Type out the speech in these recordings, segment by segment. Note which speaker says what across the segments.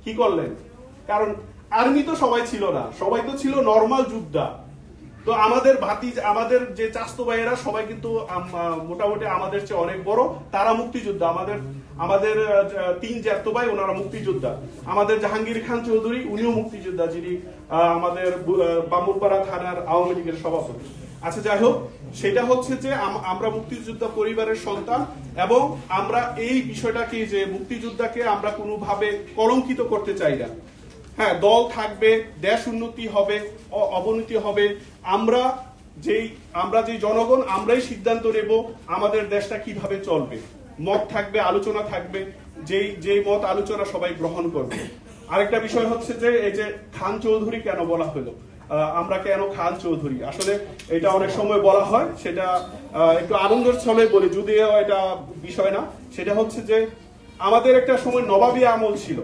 Speaker 1: কি করলেন? কারণ আর্মি তো সবাই ছিল না, সবাই তো ছিল নরমাল যোদ্ধা। তো আমাদের যে চাস্তো ভাইয়েরা সবাই কিন্তু মোটামুটি আমাদের চেয়ে অনেক বড়, তারা মুক্তিযোদ্ধা। আমাদের 3 জ্যাঠতো ভাই, ওনারা মুক্তিযোদ্ধা। আমাদের জাহাঙ্গীর খান চৌধুরী, উনিও মুক্তিযোদ্ধা, যিনি আমাদের বামুনপাড়া থানার আওয়ামী লীগের সভাপতি। আচ্ছা, যাই হোক, সেটা হচ্ছে যে আমরা মুক্তিযোদ্ধা পরিবারের সন্তান, এবং আমরা এই বিষয়টাকে, যে মুক্তিযোদ্ধাকে আমরা কোনোভাবে কলঙ্কিত করতে চাই না। হ্যাঁ, দল থাকবে, দেশ উন্নতি হবে, অবনতি হবে, আমরা যেই জনগণ, আমরাই সিদ্ধান্ত নেব আমাদের দেশটা কিভাবে চলবে। মত থাকবে, আলোচনা থাকবে, যেই মত আলোচনা সবাই গ্রহণ করবে। আরেকটা বিষয় হচ্ছে যে এই যে খান চৌধুরী কেন বলা হলো, আমরা কেন খান চৌধুরী, আসলে এটা অনেক সময় বলা হয়, সেটা একটু আনন্দের ছলে বলি, যদিও এটা বিষয় না। সেটা হচ্ছে যে আমাদের একটা সময় নবাবী আমল ছিল,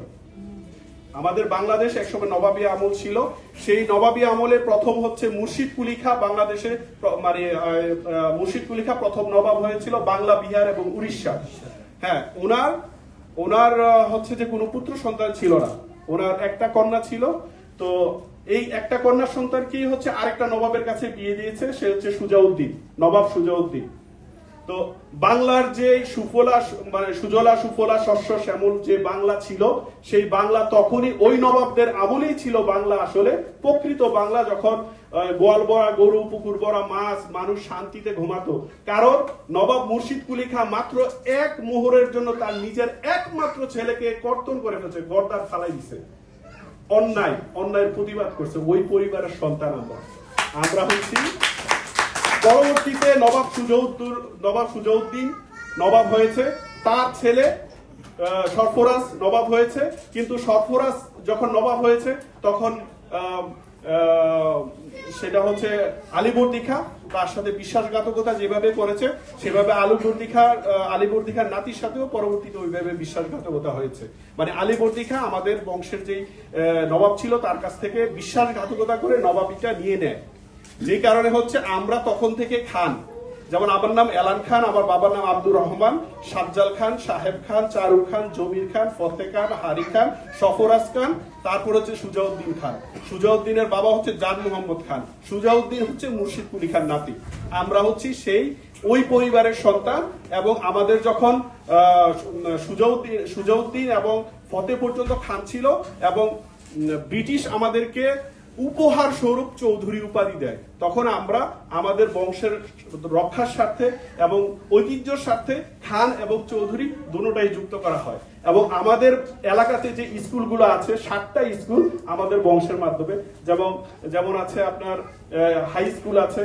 Speaker 1: আমাদের বাংলাদেশ একসময় নবাবী আমল ছিল। সেই নবাবী আমলে প্রথম হচ্ছে মুর্শিদ কুলি খাঁ, বাংলাদেশে মানে মুর্শিদ কুলি খাঁ প্রথম নবাব হয়েছিল বাংলা, বিহার এবং উড়িষ্যা। হ্যাঁ, ওনার হচ্ছে যে কোনো পুত্র সন্তান ছিল না, ওনার একটা কন্যা ছিল। তো এই একটা কন্যার সন্তানকেই হচ্ছে আরেকটা নবাবের কাছে বিয়ে দিয়েছে, সে হচ্ছে সুজাউদ্দিন, নবাব সুজাউদ্দিন। তো বাংলার যে সুজলা সুফলা শস্য শ্যামল যে বাংলা ছিল, সেই বাংলা তখনই ওই নবাবদের আমলেই ছিল বাংলা আসলে প্রকৃত বাংলা, যখন গোয়াল ভরা গরু, পুকুর ভরা মাছ, মানুষ শান্তিতে ঘুমাতো। কারণ নবাব মুর্শিদ কুলি খাঁ মাত্র 1 মোহরের জন্য তার নিজের একমাত্র ছেলেকে কর্তন করে ফেলছে, গর্দান ফালাই দিছে। অন্যায়ের প্রতিবাদ করছে ওই পরিবারের সন্তান আমরা হচ্ছি। পরবর্তীতে নবাব সুজাউদ্দিন নবাব হয়েছে, তার ছেলে সরফরাজ নবাব হয়েছে। কিন্তু সরফরাজ যখন নবাব হয়েছে, তখন সেটা হচ্ছে আলীবর্দী খাঁ তার সাথে বিশ্বাসঘাতকতা যেভাবে করেছে, সেভাবে আলীবর্দী খাঁর নাতির সাথেও পরবর্তীতে ওইভাবে বিশ্বাসঘাতকতা হয়েছে। মানে আলীবর্দী খাঁ আমাদের বংশের যেই নবাব ছিল, তার কাছ থেকে বিশ্বাসঘাতকতা করে নবাবিটা নিয়ে নেয়। যে কারণে হচ্ছে আমরা তখন থেকে খান, যেমন আমার নাম এলান খান, আমার বাবার নাম আব্দুর রহমান, সাজ্জাল খান, সাহেব খান, চারু খান, জমির খান, ফতে খান, হারি খান, সফরাজ খান, তারপর হচ্ছে সুজাউদ্দিন খান। সুজাউদ্দিনের বাবা হচ্ছে জান মোহাম্মদ খান, সুজাউদ্দিন হচ্ছে মুর্শিদ কুলি খান নাতি। আমরা হচ্ছি সেই ওই পরিবারের সন্তান। এবং আমাদের যখন সুজাউদ্দিন এবং ফতে পর্যন্ত খান ছিল, এবং ব্রিটিশ আমাদেরকে উপহার স্বরূপ চৌধুরী উপাধি দেয়, তখন আমরা আমাদের বংশের রক্ষার স্বার্থে এবং ঐতিহ্যের স্বার্থে খান এবং চৌধুরী দুটোটাই যুক্ত করা হয়। এবং আমাদের এলাকাতে যে স্কুলগুলো আছে, 7টা স্কুল আমাদের বংশের মাধ্যমে, যেমন আছে আপনার হাই স্কুল আছে,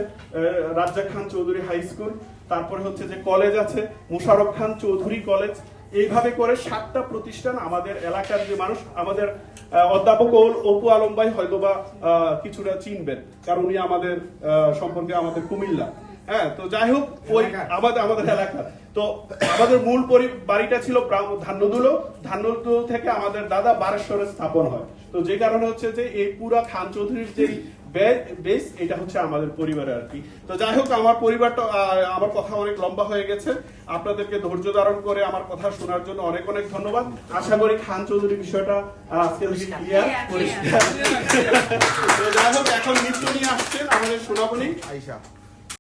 Speaker 1: রাজ্জাক খান চৌধুরী হাই স্কুল, তারপরে হচ্ছে যে কলেজ আছে মুশারফ খান চৌধুরী কলেজ। এইভাবে করে 7টা প্রতিষ্ঠান আমাদের এলাকার যে মানুষ, আমাদের অধ্যাপক অপু আলম ভাই হয়তোবা কিছুটা চিনবেন, কারণ উনি আমাদের সম্পর্কে আমাদের কুমিল্লা। হ্যাঁ, তো যাই হোক, ওই আমাদের এলাকা। তো আমাদের মূল বাড়িটা ছিল ধান্যদুলো থেকে আমাদের দাদা বারেশ্বরে স্থাপন হয়। তো যে কারণে হচ্ছে যে এই পুরা খান চৌধুরীর যে বেস, এটা হচ্ছে আমাদের পরিবারে আর কি। তো যাই হোক, আমার কথা অনেক লম্বা হয়ে গেছে, আপনাদেরকে ধৈর্য ধারণ করে আমার কথা শোনার জন্য অনেক অনেক ধন্যবাদ। আশা করি খান চৌধুরী বিষয়টা আজকে পরিষ্কার। তো যাই হোক, এখন নৃত্য নিয়ে আসছেন আমাদের সোনামণি আয়েশা।